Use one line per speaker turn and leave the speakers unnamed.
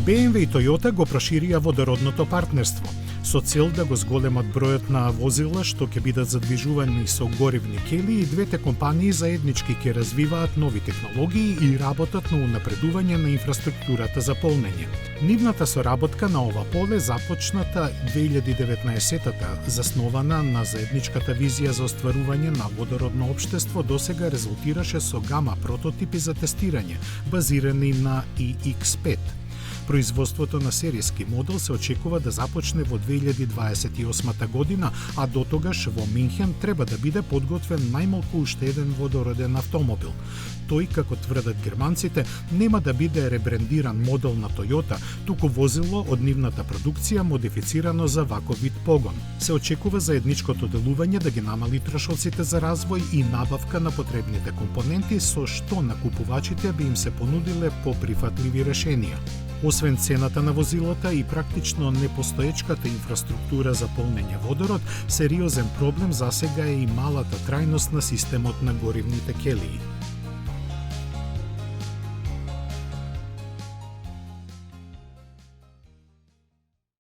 BMW и Toyota го проширија водородното партнерство со цел да го зголемат бројот на возила што ќе бидат задвижувани со горивни кели, и двете компании заеднички ќе развиваат нови технологии и работат на унапредување на инфраструктурата за полнење. Нивната соработка на ова поле започната 2019-та, заснована на заедничката визија за остварување на водородно општество, досега резултираше со гама прототипи за тестирање, базирани на iX5. Производството на серијски модел се очекува да започне во 2028 година, а до тогаш во Минхен треба да биде подготвен најмалку уште еден водороден автомобил. Тој, како тврдат германците, нема да биде ребрендиран модел на Toyota, туку возило од нивната продукција модифицирано за ваков вид погон. Се очекува заедничкото делување да ги намали трошоците за развој и набавка на потребните компоненти, со што накупувачите би им се понудиле поприфатливи решенија. Освен цената на возилата и практично непостоечката инфраструктура за полнење водород, сериозен проблем засега е и малата трајност на системот на горивните келии.